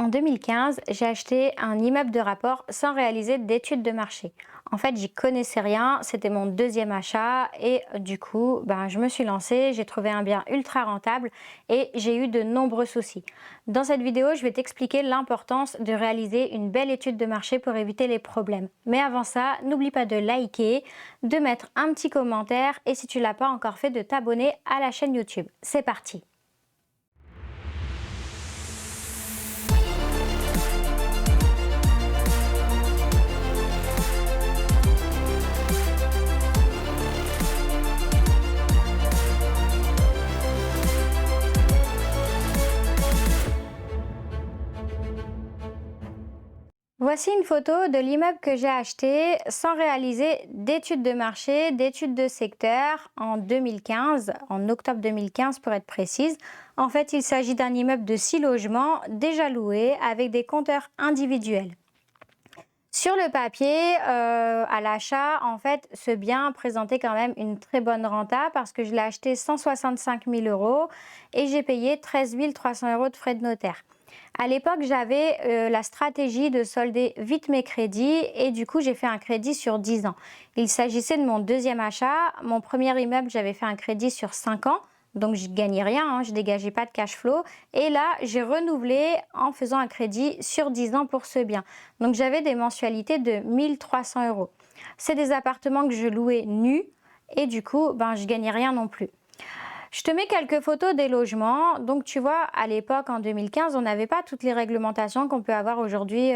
En 2015, j'ai acheté un immeuble de rapport sans réaliser d'études de marché. En fait, j'y connaissais rien, c'était mon deuxième achat et du coup, je me suis lancée, j'ai trouvé un bien ultra rentable et j'ai eu de nombreux soucis. Dans cette vidéo, je vais t'expliquer l'importance de réaliser une belle étude de marché pour éviter les problèmes. Mais avant ça, n'oublie pas de liker, de mettre un petit commentaire et si tu ne l'as pas encore fait, de t'abonner à la chaîne YouTube. C'est parti! Voici une photo de l'immeuble que j'ai acheté sans réaliser d'études de marché, d'études de secteur en 2015, en octobre 2015 pour être précise. En fait, il s'agit d'un immeuble de 6 logements déjà loué avec des compteurs individuels. Sur le papier, à l'achat, en fait, ce bien présentait quand même une très bonne renta parce que je l'ai acheté 165 000 € et j'ai payé 13 300 € de frais de notaire. À l'époque, j'avais la stratégie de solder vite mes crédits et du coup, j'ai fait un crédit sur 10 ans. Il s'agissait de mon deuxième achat. Mon premier immeuble, j'avais fait un crédit sur 5 ans. Donc, je ne gagnais rien, je ne dégageais pas de cash flow. Et là, j'ai renouvelé en faisant un crédit sur 10 ans pour ce bien. Donc, j'avais des mensualités de 1300 €. C'est des appartements que je louais nus et du coup, je ne gagnais rien non plus. Je te mets quelques photos des logements. Donc, tu vois, à l'époque, en 2015, on n'avait pas toutes les réglementations qu'on peut avoir aujourd'hui,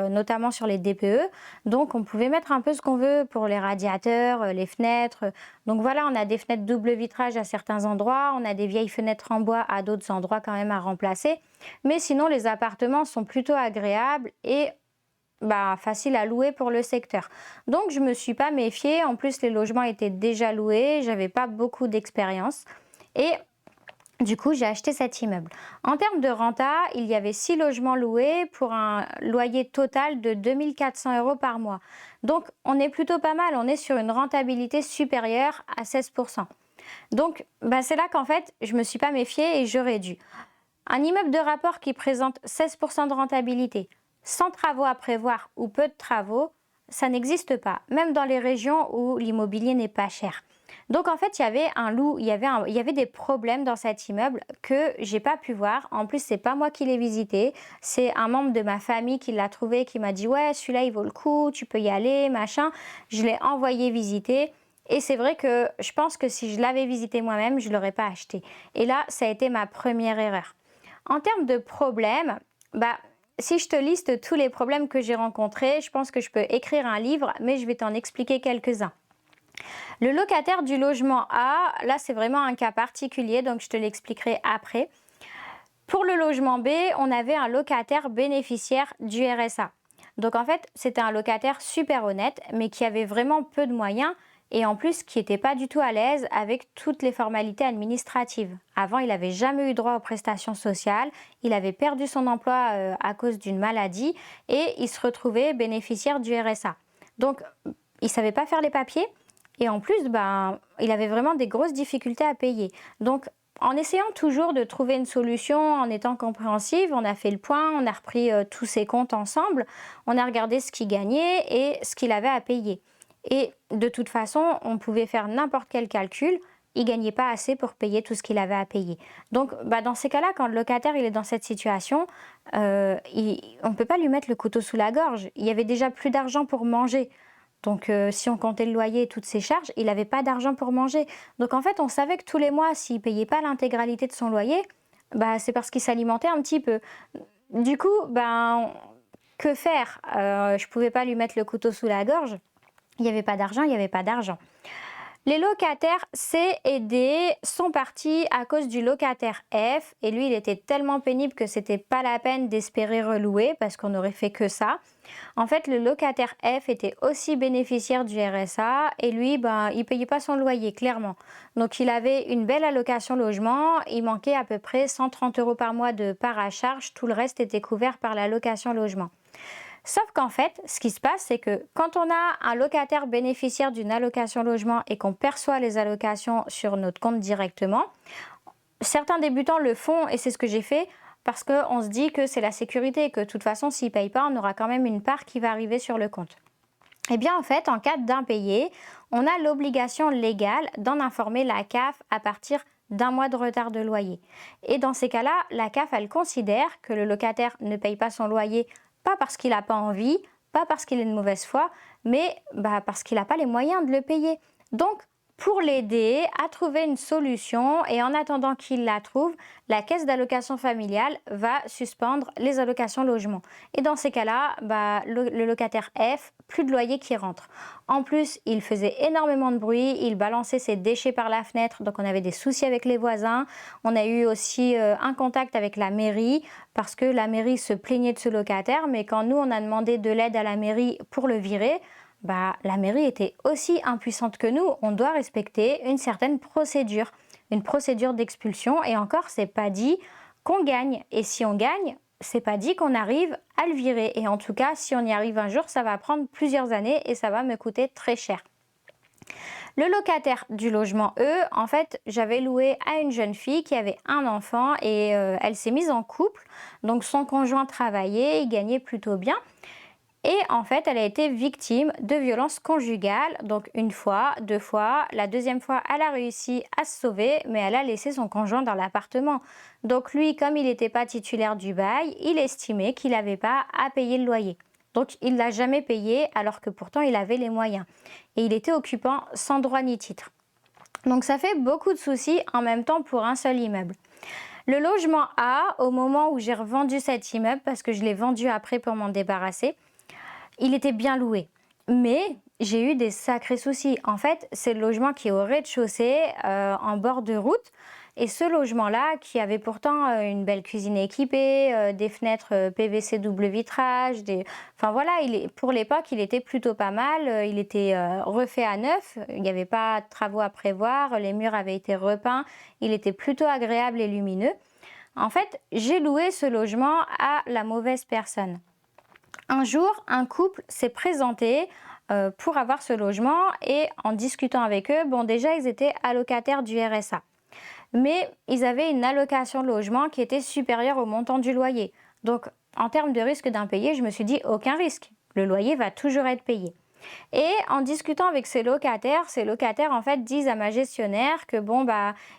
notamment sur les DPE. Donc, on pouvait mettre un peu ce qu'on veut pour les radiateurs, les fenêtres. Donc, voilà, on a des fenêtres double vitrage à certains endroits. On a des vieilles fenêtres en bois à d'autres endroits quand même à remplacer. Mais sinon, les appartements sont plutôt agréables et facile à louer pour le secteur. Donc, je ne me suis pas méfiée. En plus, les logements étaient déjà loués. Je n'avais pas beaucoup d'expérience. Et du coup, j'ai acheté cet immeuble. En termes de renta, il y avait 6 logements loués pour un loyer total de 2 400 € par mois. Donc, on est plutôt pas mal. On est sur une rentabilité supérieure à 16%. Donc, c'est là qu'en fait, je ne me suis pas méfiée et j'aurais dû. Un immeuble de rapport qui présente 16% de rentabilité, sans travaux à prévoir ou peu de travaux, ça n'existe pas, même dans les régions où l'immobilier n'est pas cher. Donc en fait, il y avait des problèmes dans cet immeuble que j'ai pas pu voir. En plus, c'est pas moi qui l'ai visité, c'est un membre de ma famille qui l'a trouvé, qui m'a dit ouais, celui-là il vaut le coup, tu peux y aller, machin. Je l'ai envoyé visiter. Et c'est vrai que je pense que si je l'avais visité moi-même, je ne l'aurais pas acheté. Et là, ça a été ma première erreur. En termes de problèmes, si je te liste tous les problèmes que j'ai rencontrés, je pense que je peux écrire un livre, mais je vais t'en expliquer quelques-uns. Le locataire du logement A, là c'est vraiment un cas particulier, donc je te l'expliquerai après. Pour le logement B, on avait un locataire bénéficiaire du RSA. Donc en fait, c'était un locataire super honnête, mais qui avait vraiment peu de moyens et en plus qui n'était pas du tout à l'aise avec toutes les formalités administratives. Avant, il n'avait jamais eu droit aux prestations sociales, il avait perdu son emploi à cause d'une maladie et il se retrouvait bénéficiaire du RSA. Donc, il ne savait pas faire les papiers et en plus, il avait vraiment des grosses difficultés à payer. Donc, en essayant toujours de trouver une solution, en étant compréhensive, on a fait le point, on a repris tous ses comptes ensemble, on a regardé ce qu'il gagnait et ce qu'il avait à payer. Et de toute façon, on pouvait faire n'importe quel calcul, il ne gagnait pas assez pour payer tout ce qu'il avait à payer. Donc, dans ces cas-là, quand le locataire il est dans cette situation, on ne peut pas lui mettre le couteau sous la gorge. Il y avait déjà plus d'argent pour manger. Donc, si on comptait le loyer et toutes ses charges, il n'avait pas d'argent pour manger. Donc, en fait, on savait que tous les mois, s'il ne payait pas l'intégralité de son loyer, c'est parce qu'il s'alimentait un petit peu. Du coup, que faire? Je ne pouvais pas lui mettre le couteau sous la gorge. Il n'y avait pas d'argent, il n'y avait pas d'argent. Les locataires C et D sont partis à cause du locataire F et lui il était tellement pénible que c'était pas la peine d'espérer relouer parce qu'on n'aurait fait que ça. En fait le locataire F était aussi bénéficiaire du RSA et lui il payait pas son loyer clairement. Donc il avait une belle allocation logement, il manquait à peu près 130 € par mois de part à charge, tout le reste était couvert par l'allocation logement. Sauf qu'en fait, ce qui se passe, c'est que quand on a un locataire bénéficiaire d'une allocation logement et qu'on perçoit les allocations sur notre compte directement, certains débutants le font et c'est ce que j'ai fait. parce qu'on se dit que c'est la sécurité, que de toute façon, s'il ne paye pas, on aura quand même une part qui va arriver sur le compte. Eh bien, en fait, en cas d'impayé, on a l'obligation légale d'en informer la CAF à partir d'un mois de retard de loyer. Et dans ces cas-là, la CAF, elle considère que le locataire ne paye pas son loyer, pas parce qu'il n'a pas envie, pas parce qu'il est de mauvaise foi, mais parce qu'il n'a pas les moyens de le payer. Donc, pour l'aider à trouver une solution et en attendant qu'il la trouve, la caisse d'allocation familiale va suspendre les allocations logement. Et dans ces cas-là, le locataire F, plus de loyer qui rentre. En plus, il faisait énormément de bruit, il balançait ses déchets par la fenêtre, donc on avait des soucis avec les voisins. On a eu aussi un contact avec la mairie parce que la mairie se plaignait de ce locataire, mais quand nous on a demandé de l'aide à la mairie pour le virer, la mairie était aussi impuissante que nous. On doit respecter une certaine procédure, une procédure d'expulsion. Et encore, c'est pas dit qu'on gagne. Et si on gagne, c'est pas dit qu'on arrive à le virer. Et en tout cas, si on y arrive un jour, ça va prendre plusieurs années et ça va me coûter très cher. Le locataire du logement E, en fait, j'avais loué à une jeune fille qui avait un enfant et elle s'est mise en couple. Donc son conjoint travaillait, il gagnait plutôt bien. Et en fait, elle a été victime de violences conjugales, donc une fois, deux fois. La deuxième fois, elle a réussi à se sauver, mais elle a laissé son conjoint dans l'appartement. Donc lui, comme il n'était pas titulaire du bail, il estimait qu'il n'avait pas à payer le loyer. Donc il ne l'a jamais payé, alors que pourtant il avait les moyens. Et il était occupant sans droit ni titre. Donc ça fait beaucoup de soucis en même temps pour un seul immeuble. Le logement A, au moment où j'ai revendu cet immeuble, parce que je l'ai vendu après pour m'en débarrasser, il était bien loué, mais j'ai eu des sacrés soucis. En fait, c'est le logement qui est au rez-de-chaussée, en bord de route. Et ce logement-là, qui avait pourtant une belle cuisine équipée, des fenêtres PVC double vitrage, enfin voilà, pour l'époque, il était plutôt pas mal. Il était refait à neuf, il n'y avait pas de travaux à prévoir, les murs avaient été repeints, il était plutôt agréable et lumineux. En fait, j'ai loué ce logement à la mauvaise personne. Un jour, un couple s'est présenté pour avoir ce logement et en discutant avec eux, déjà ils étaient allocataires du RSA. Mais ils avaient une allocation de logement qui était supérieure au montant du loyer. Donc en termes de risque d'impayé, je me suis dit aucun risque, le loyer va toujours être payé. Et en discutant avec ces locataires en fait disent à ma gestionnaire que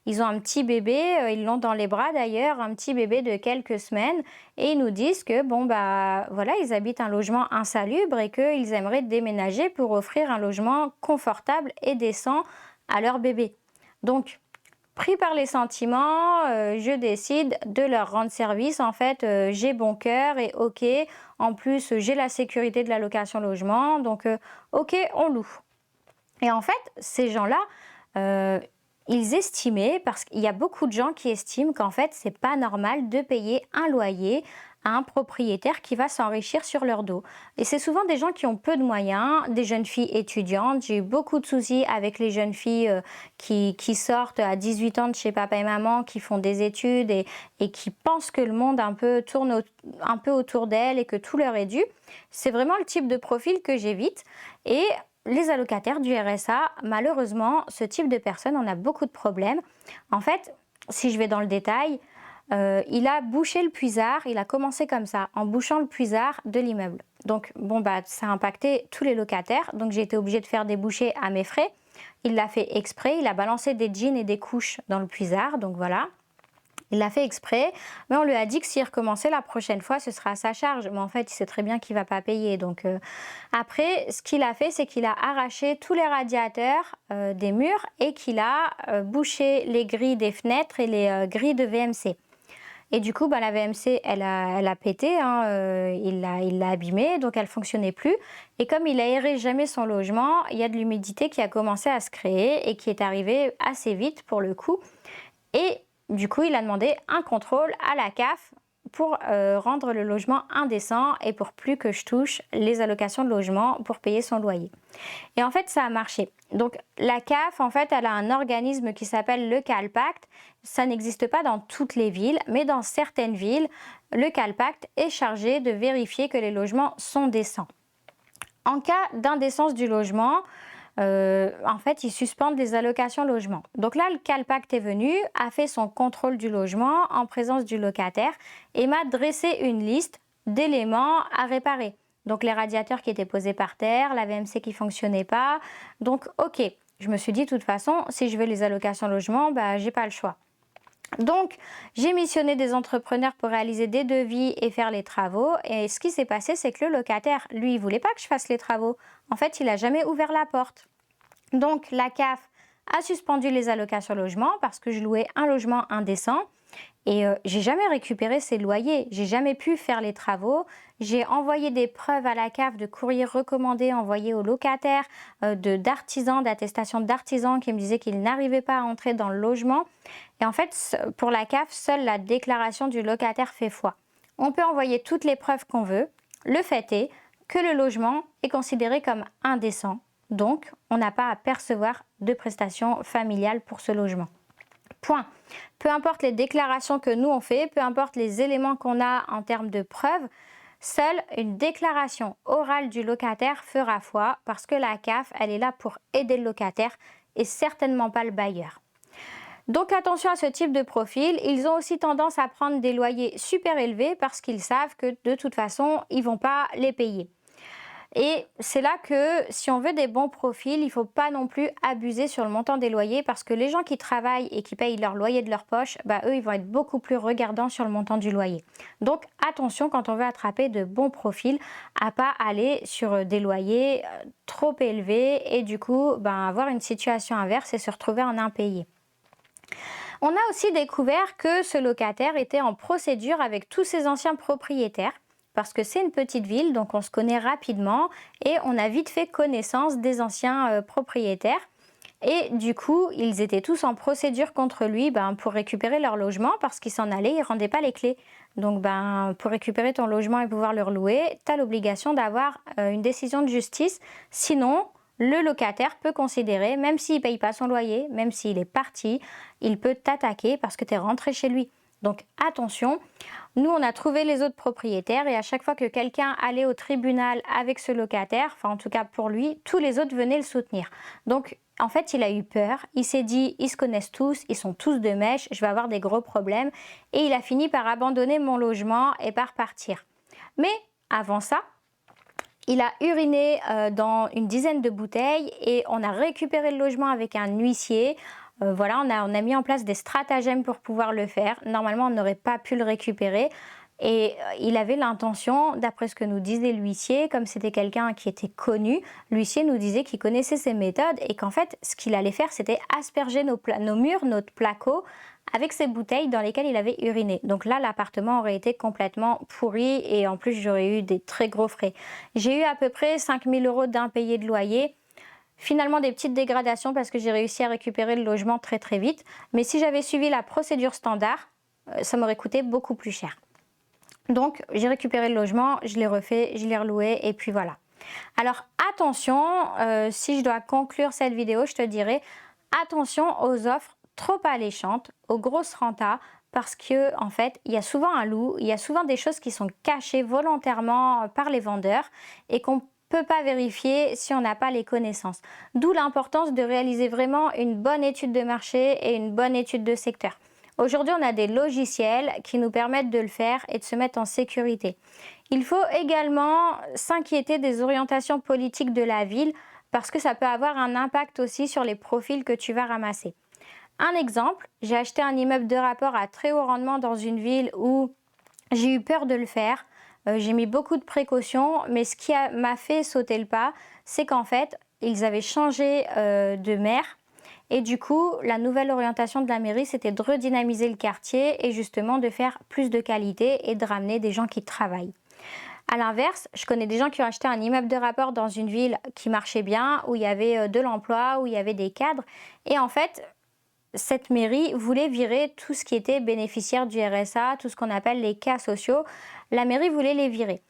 ils ont un petit bébé, ils l'ont dans les bras d'ailleurs, un petit bébé de quelques semaines, et ils nous disent que voilà, ils habitent un logement insalubre et qu'ils aimeraient déménager pour offrir un logement confortable et décent à leur bébé. Donc pris par les sentiments, je décide de leur rendre service. En fait, j'ai bon cœur et ok. En plus, j'ai la sécurité de la location logement. Donc, ok, on loue. Et en fait, ces gens-là, ils estimaient, parce qu'il y a beaucoup de gens qui estiment qu'en fait, c'est pas normal de payer un loyer à un propriétaire qui va s'enrichir sur leur dos. Et c'est souvent des gens qui ont peu de moyens, des jeunes filles étudiantes. J'ai eu beaucoup de soucis avec les jeunes filles qui sortent à 18 ans de chez papa et maman, qui font des études et qui pensent que le monde tourne un peu autour d'elles et que tout leur est dû. C'est vraiment le type de profil que j'évite. Et les allocataires du RSA, malheureusement, ce type de personnes, on a beaucoup de problèmes. En fait, si je vais dans le détail, il a bouché le puisard, il a commencé comme ça, en bouchant le puisard de l'immeuble. Donc ça a impacté tous les locataires, donc j'ai été obligée de faire des bouchées à mes frais. Il l'a fait exprès, il a balancé des jeans et des couches dans le puisard, donc voilà. Il l'a fait exprès, mais on lui a dit que s'il recommençait la prochaine fois, ce sera à sa charge. Mais en fait, il sait très bien qu'il ne va pas payer. Donc après, ce qu'il a fait, c'est qu'il a arraché tous les radiateurs des murs et qu'il a bouché les grilles des fenêtres et les grilles de VMC. Et du coup, la VMC, elle a pété, il l'a abîmée, donc elle ne fonctionnait plus. Et comme il aérait jamais son logement, il y a de l'humidité qui a commencé à se créer et qui est arrivée assez vite pour le coup. Et du coup, il a demandé un contrôle à la CAF pour rendre le logement indécent et pour plus que je touche les allocations de logement pour payer son loyer. Et en fait, ça a marché. Donc la CAF, en fait, elle a un organisme qui s'appelle le CalPact. Ça n'existe pas dans toutes les villes, mais dans certaines villes, le CalPact est chargé de vérifier que les logements sont décents. En cas d'indécence du logement, en fait, ils suspendent les allocations logement. Donc là, le CalPact est venu, a fait son contrôle du logement en présence du locataire et m'a dressé une liste d'éléments à réparer. Donc les radiateurs qui étaient posés par terre, la VMC qui fonctionnait pas. Donc ok, je me suis dit de toute façon, si je veux les allocations logement, bah j'ai pas le choix. Donc, j'ai missionné des entrepreneurs pour réaliser des devis et faire les travaux. Et ce qui s'est passé, c'est que le locataire, lui, il voulait pas que je fasse les travaux. En fait, il n'a jamais ouvert la porte. Donc, la CAF a suspendu les allocations logement parce que je louais un logement indécent. Et j'ai jamais récupéré ces loyers, j'ai jamais pu faire les travaux. J'ai envoyé des preuves à la CAF de courriers recommandés envoyés aux locataires, d'artisans, d'attestations d'artisans qui me disaient qu'ils n'arrivaient pas à entrer dans le logement. Et en fait, pour la CAF, seule la déclaration du locataire fait foi. On peut envoyer toutes les preuves qu'on veut. Le fait est que le logement est considéré comme indécent. Donc, on n'a pas à percevoir de prestations familiales pour ce logement. Point. Peu importe les déclarations que nous on fait, peu importe les éléments qu'on a en termes de preuves, seule une déclaration orale du locataire fera foi parce que la CAF, elle est là pour aider le locataire et certainement pas le bailleur. Donc attention à ce type de profil, ils ont aussi tendance à prendre des loyers super élevés parce qu'ils savent que de toute façon, ils ne vont pas les payer. Et c'est là que si on veut des bons profils, il ne faut pas non plus abuser sur le montant des loyers parce que les gens qui travaillent et qui payent leur loyer de leur poche, bah, eux, ils vont être beaucoup plus regardants sur le montant du loyer. Donc attention quand on veut attraper de bons profils à ne pas aller sur des loyers trop élevés et du coup avoir une situation inverse et se retrouver en impayé. On a aussi découvert que ce locataire était en procédure avec tous ses anciens propriétaires. Parce que c'est une petite ville, donc on se connaît rapidement et on a vite fait connaissance des anciens propriétaires. Et du coup, ils étaient tous en procédure contre lui pour récupérer leur logement parce qu'ils s'en allaient, ils ne rendaient pas les clés. Donc pour récupérer ton logement et pouvoir le relouer, tu as l'obligation d'avoir une décision de justice. Sinon, le locataire peut considérer, même s'il ne paye pas son loyer, même s'il est parti, il peut t'attaquer parce que tu es rentré chez lui. Donc attention, nous on a trouvé les autres propriétaires et à chaque fois que quelqu'un allait au tribunal avec ce locataire, enfin en tout cas pour lui, tous les autres venaient le soutenir. Donc en fait il a eu peur, il s'est dit ils se connaissent tous, ils sont tous de mèche, je vais avoir des gros problèmes et il a fini par abandonner mon logement et par partir. Mais avant ça, il a uriné dans une dizaine de bouteilles et on a récupéré le logement avec un huissier. Voilà, on a mis en place des stratagèmes pour pouvoir le faire. Normalement, on n'aurait pas pu le récupérer. Et il avait l'intention, d'après ce que nous disait l'huissier, comme c'était quelqu'un qui était connu, l'huissier nous disait qu'il connaissait ses méthodes et qu'en fait, ce qu'il allait faire, c'était asperger nos murs, notre placo, avec ces bouteilles dans lesquelles il avait uriné. Donc là, l'appartement aurait été complètement pourri et en plus, j'aurais eu des très gros frais. J'ai eu à peu près 5 000 € d'impayés de loyer. Finalement, des petites dégradations parce que j'ai réussi à récupérer le logement très très vite. Mais si j'avais suivi la procédure standard, ça m'aurait coûté beaucoup plus cher. Donc, j'ai récupéré le logement, je l'ai refait, je l'ai reloué et puis voilà. Alors, attention, si je dois conclure cette vidéo, je te dirais attention aux offres trop alléchantes, aux grosses rentas, parce que en fait, il y a souvent un loup, il y a souvent des choses qui sont cachées volontairement par les vendeurs et qu'on peut pas vérifier si on n'a pas les connaissances. D'où l'importance de réaliser vraiment une bonne étude de marché et une bonne étude de secteur. Aujourd'hui, on a des logiciels qui nous permettent de le faire et de se mettre en sécurité. Il faut également s'inquiéter des orientations politiques de la ville parce que ça peut avoir un impact aussi sur les profils que tu vas ramasser. Un exemple, j'ai acheté un immeuble de rapport à très haut rendement dans une ville où j'ai eu peur de le faire. J'ai mis beaucoup de précautions, mais ce qui m'a fait sauter le pas, c'est qu'en fait, ils avaient changé de maire. Et du coup, la nouvelle orientation de la mairie, c'était de redynamiser le quartier et justement de faire plus de qualité et de ramener des gens qui travaillent. A l'inverse, je connais des gens qui ont acheté un immeuble de rapport dans une ville qui marchait bien, où il y avait de l'emploi, où il y avait des cadres. Et en fait, cette mairie voulait virer tout ce qui était bénéficiaire du RSA, tout ce qu'on appelle les cas sociaux. La mairie voulait les virer.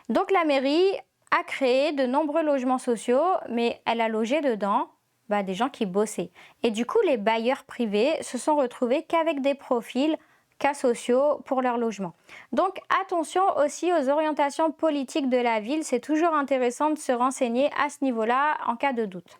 Donc la mairie a créé de nombreux logements sociaux, mais elle a logé dedans des gens qui bossaient. Et du coup, les bailleurs privés se sont retrouvés qu'avec des profils cas sociaux pour leur logement. Donc attention aussi aux orientations politiques de la ville, c'est toujours intéressant de se renseigner à ce niveau-là en cas de doute.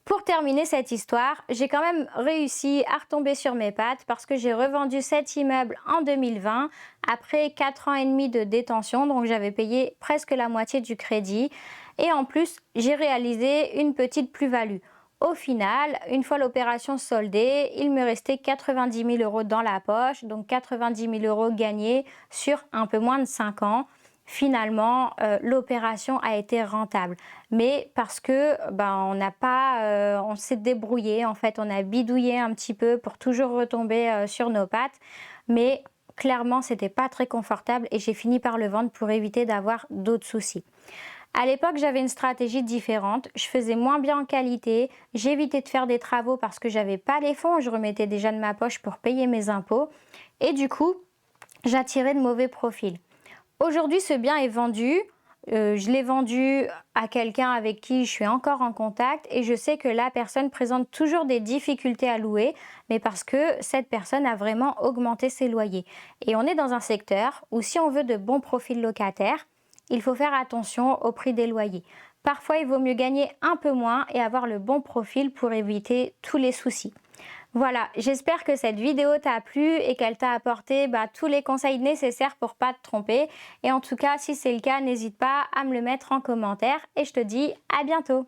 Pour terminer cette histoire, j'ai quand même réussi à retomber sur mes pattes parce que j'ai revendu cet immeuble en 2020 après 4 ans et demi de détention, donc j'avais payé presque la moitié du crédit et en plus j'ai réalisé une petite plus-value. Au final, une fois l'opération soldée, il me restait 90 000 euros dans la poche, donc 90 000 euros gagnés sur un peu moins de 5 ans. Finalement, l'opération a été rentable. Mais parce que on n'a pas, on s'est débrouillé, en fait, on a bidouillé un petit peu pour toujours retomber sur nos pattes. Mais clairement, c'était pas très confortable et j'ai fini par le vendre pour éviter d'avoir d'autres soucis. À l'époque, j'avais une stratégie différente. Je faisais moins bien en qualité, j'évitais de faire des travaux parce que j'avais pas les fonds, je remettais déjà de ma poche pour payer mes impôts. Et du coup, j'attirais de mauvais profils. Aujourd'hui, ce bien est vendu. Je l'ai vendu à quelqu'un avec qui je suis encore en contact et je sais que la personne présente toujours des difficultés à louer, mais parce que cette personne a vraiment augmenté ses loyers. Et on est dans un secteur où si on veut de bons profils locataires, il faut faire attention au prix des loyers. Parfois, il vaut mieux gagner un peu moins et avoir le bon profil pour éviter tous les soucis. Voilà, j'espère que cette vidéo t'a plu et qu'elle t'a apporté tous les conseils nécessaires pour pas te tromper. Et en tout cas, si c'est le cas, n'hésite pas à me le mettre en commentaire et je te dis à bientôt.